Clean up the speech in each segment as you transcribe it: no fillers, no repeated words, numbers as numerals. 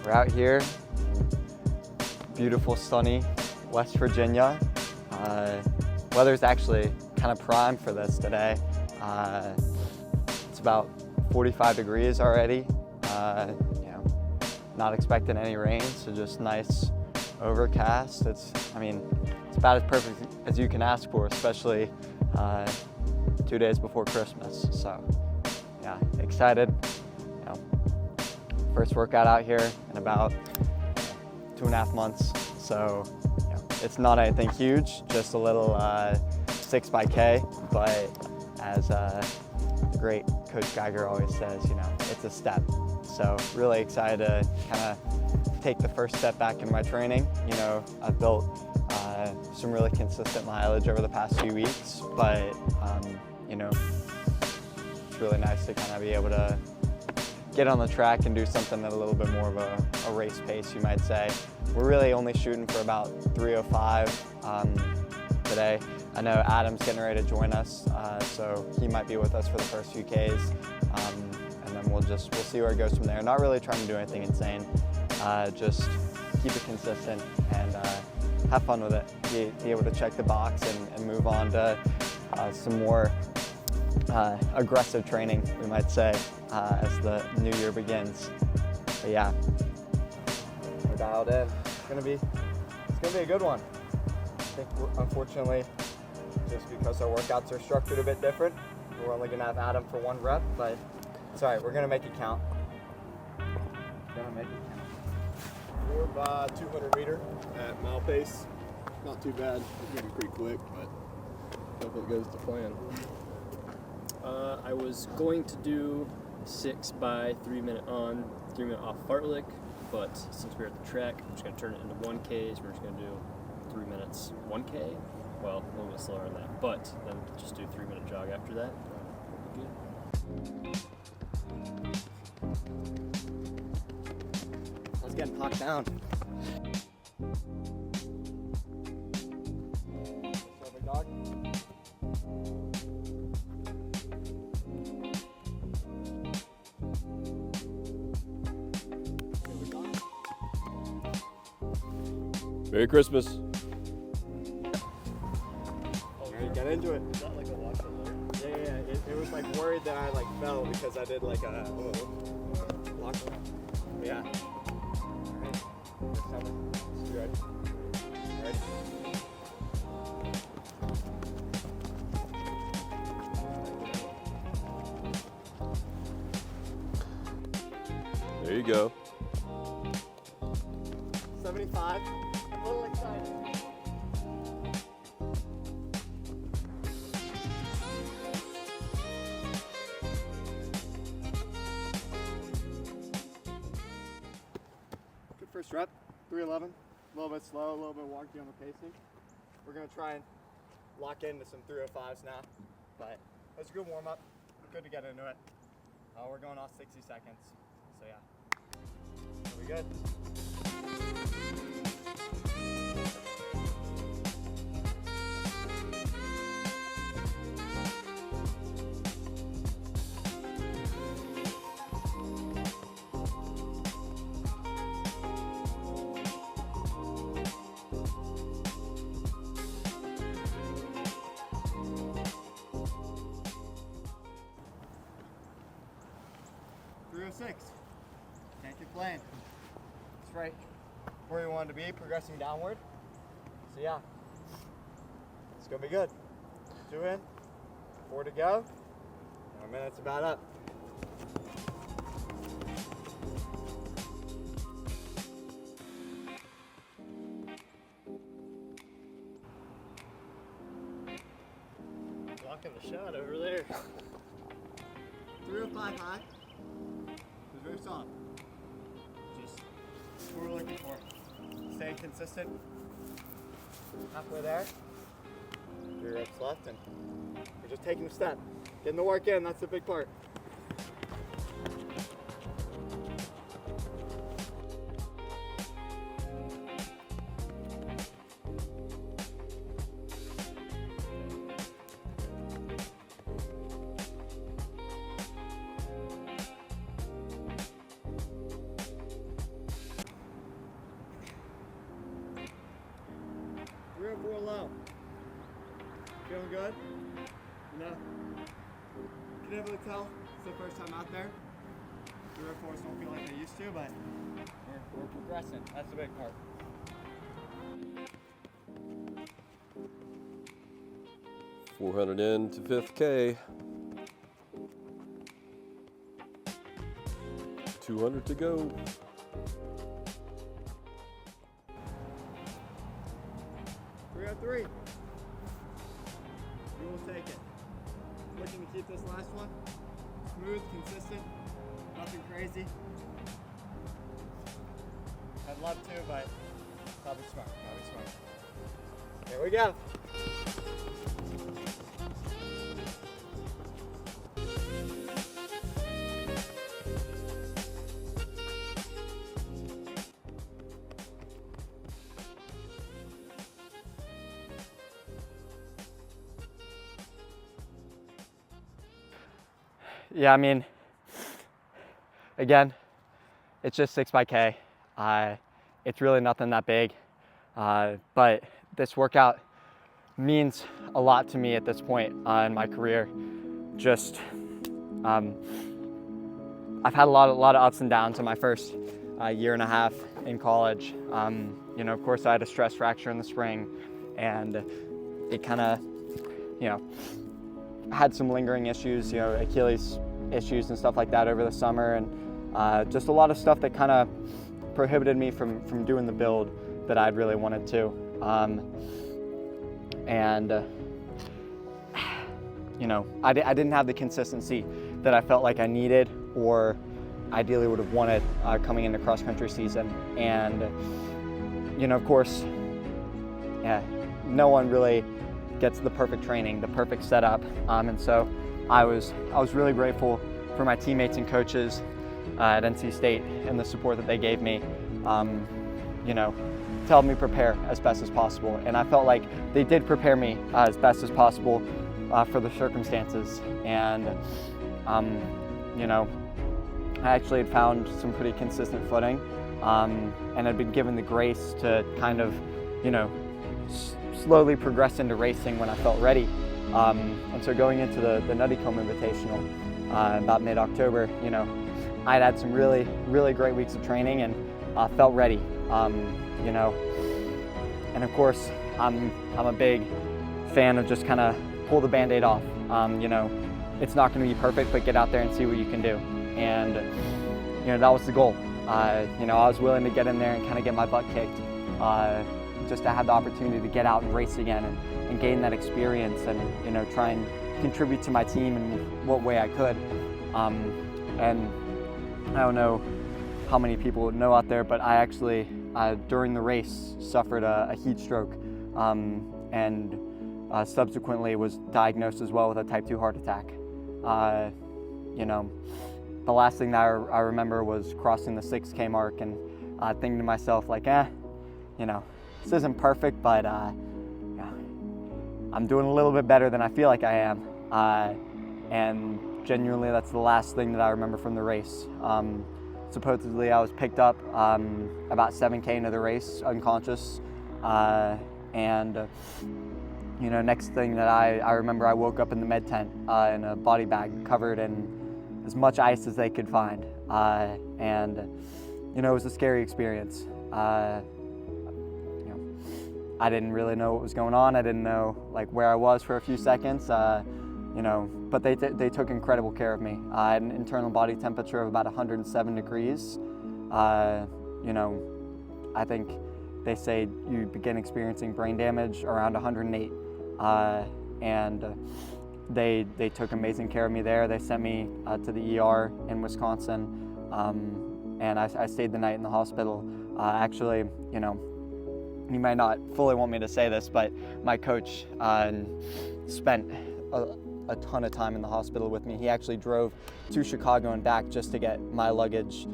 We're out here, beautiful, sunny West Virginia. Weather's actually kind of prime for this today. It's about 45 degrees already. Not expecting any rain, so just nice overcast. It's about as perfect as you can ask for, especially 2 days before Christmas. So yeah, excited. First workout out here in about 2.5 months. So it's not anything huge, just a little 6 by K, but as the great Coach Geiger always says, it's a step. So really excited to kind of take the first step back in my training. I've built some really consistent mileage over the past few weeks, but it's really nice to kind of be able to get on the track and do something at a little bit more of a race pace, you might say. We're really only shooting for about 3:05 today. I know Adam's getting ready to join us, so he might be with us for the first few Ks, and then we'll see where it goes from there. Not really trying to do anything insane, just keep it consistent and have fun with it. Be able to check the box and move on to some more aggressive training, we might say, as the new year begins. But yeah, we're dialed in. It's gonna be a good one. I think unfortunately, just because our workouts are structured a bit different, we're only gonna have Adam for 1 rep, but it's all right. We're gonna make it count. We're by 200 meter at mile pace. Not too bad. It's gonna be pretty quick, but hopefully it goes to plan. I was going to do 6 by 3 minute on, 3 minute off fartlek, but since we're at the track, I'm just going to turn it into 1Ks. We're just going to do 3 minutes 1K. Well, a little bit slower than that, but then just do 3 minute jog after that. Let's get knocked down. Dog. Merry Christmas. Alright, get into it. Is that like a watch alert? Yeah. It was like worried that I fell because I did like a lock. Yeah. Alright. First time. Let's do it. Ready? There you go. 75. A little excited. Good first rep. 3:11. A little bit slow, a little bit wonky on the pacing. We're going to try and lock into some 3:05s now. But that's a good warm up. Good to get into it. We're going off 60 seconds. So yeah. Are we good? Can't complain. That's right where we wanted to be, progressing downward. So yeah, it's gonna be good. 2 in, 4 to go. Our minute's about up. Blocking the shot over there. 3:05 high. It was very solid. Just what we're looking for. Staying consistent. Halfway there. 3 reps left, and we're just taking a step. Getting the work in, that's the big part. feeling good? You know, you can able to tell it's the first time out there. The road course don't feel like I used to, but we're progressing. That's the big part. .400 into 5th K. 200 to go. .303. We will take it. Looking to keep this last one smooth, consistent, nothing crazy. I'd love to, but probably smart. Here we go. Yeah, I mean, again, it's just 6x K. It's really nothing that big, but this workout means a lot to me at this point in my career. Just, I've had a lot of ups and downs in my first year and a half in college. You know, of course, I had a stress fracture in the spring, and it kind of, you know, had some lingering issues, you know, Achilles issues and stuff like that over the summer, and just a lot of stuff that kind of prohibited me from doing the build that I'd really wanted to. You know, I didn't have the consistency that I felt like I needed or ideally would have wanted coming into cross-country season. And, you know, of course, yeah, no one really gets the perfect training, the perfect setup. And so I was really grateful for my teammates and coaches at NC State and the support that they gave me, you know, to help me prepare as best as possible. And I felt like they did prepare me as best as possible for the circumstances. And, you know, I actually had found some pretty consistent footing, and had been given the grace to kind of, you know, slowly progress into racing when I felt ready. And so going into the Nuttycombe Invitational about mid-October, you know, I'd had some really great weeks of training and felt ready, you know. And of course, I'm a big fan of just kind of pull the Band-Aid off. You know, it's not going to be perfect, but get out there and see what you can do. And, you know, that was the goal. You know, I was willing to get in there and kind of get my butt kicked, just to have the opportunity to get out and race again and gain that experience and, you know, try and contribute to my team in what way I could. And I don't know how many people know out there, but I actually, during the race, suffered a heat stroke, and subsequently was diagnosed as well with a type 2 heart attack. You know, the last thing that I remember was crossing the 6K mark and thinking to myself, like, you know, this isn't perfect, but yeah, I'm doing a little bit better than I feel like I am. And genuinely, that's the last thing that I remember from the race. Supposedly, I was picked up about 7K into the race, unconscious. And you know, next thing that I remember, I woke up in the med tent in a body bag covered in as much ice as they could find. And you know, it was a scary experience. I didn't really know what was going on. I didn't know like where I was for a few seconds, you know, but they took incredible care of me. I had an internal body temperature of about 107 degrees. You know, I think they say you begin experiencing brain damage around 108. And they took amazing care of me there. They sent me to the ER in Wisconsin, and I stayed the night in the hospital. Actually, you know, you might not fully want me to say this, but my coach spent a ton of time in the hospital with me. He actually drove to Chicago and back just to get my luggage,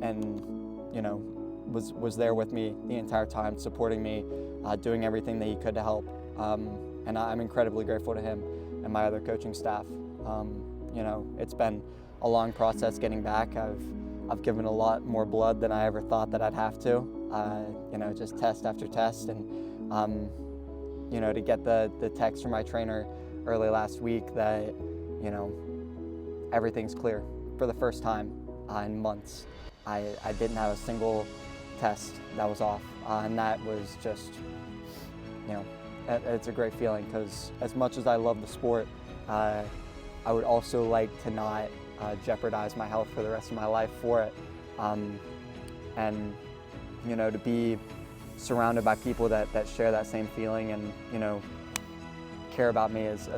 and you know, was there with me the entire time, supporting me, doing everything that he could to help. And I'm incredibly grateful to him and my other coaching staff. You know, it's been a long process getting back. I've given a lot more blood than I ever thought that I'd have to. You know, just test after test, and you know, to get the text from my trainer early last week that, you know, everything's clear for the first time in months. I didn't have a single test that was off, and that was just, you know, it's a great feeling, because as much as I love the sport, I would also like to not jeopardize my health for the rest of my life for it. And, you know, to be surrounded by people that share that same feeling and, you know, care about me as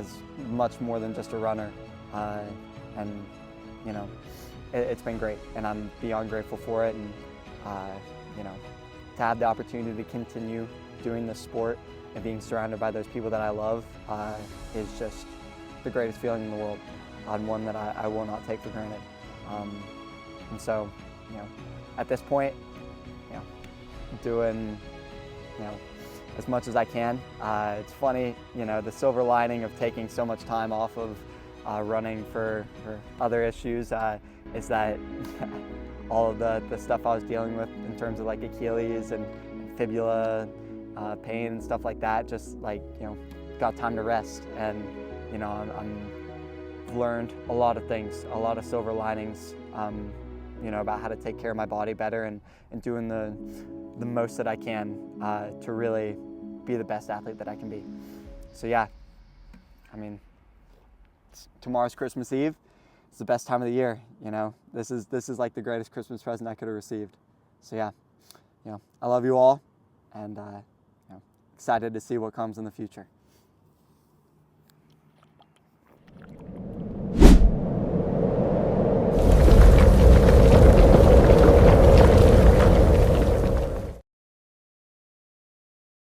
much more than just a runner. And, you know, it's been great, and I'm beyond grateful for it. And, you know, to have the opportunity to continue doing this sport and being surrounded by those people that I love is just the greatest feeling in the world, and one that I will not take for granted. And so, you know, at this point, you know, doing, you know, as much as I can. It's funny, you know, the silver lining of taking so much time off of running for other issues is that all of the stuff I was dealing with in terms of like Achilles and fibula pain and stuff like that, just like, you know, got time to rest. And, you know, I've learned a lot of things, a lot of silver linings, you know, about how to take care of my body better and doing the most that I can to really be the best athlete that I can be. So yeah, I mean, tomorrow's Christmas Eve. It's the best time of the year, you know. This is like the greatest Christmas present I could have received. So yeah, you know, I love you all, and you know, excited to see what comes in the future.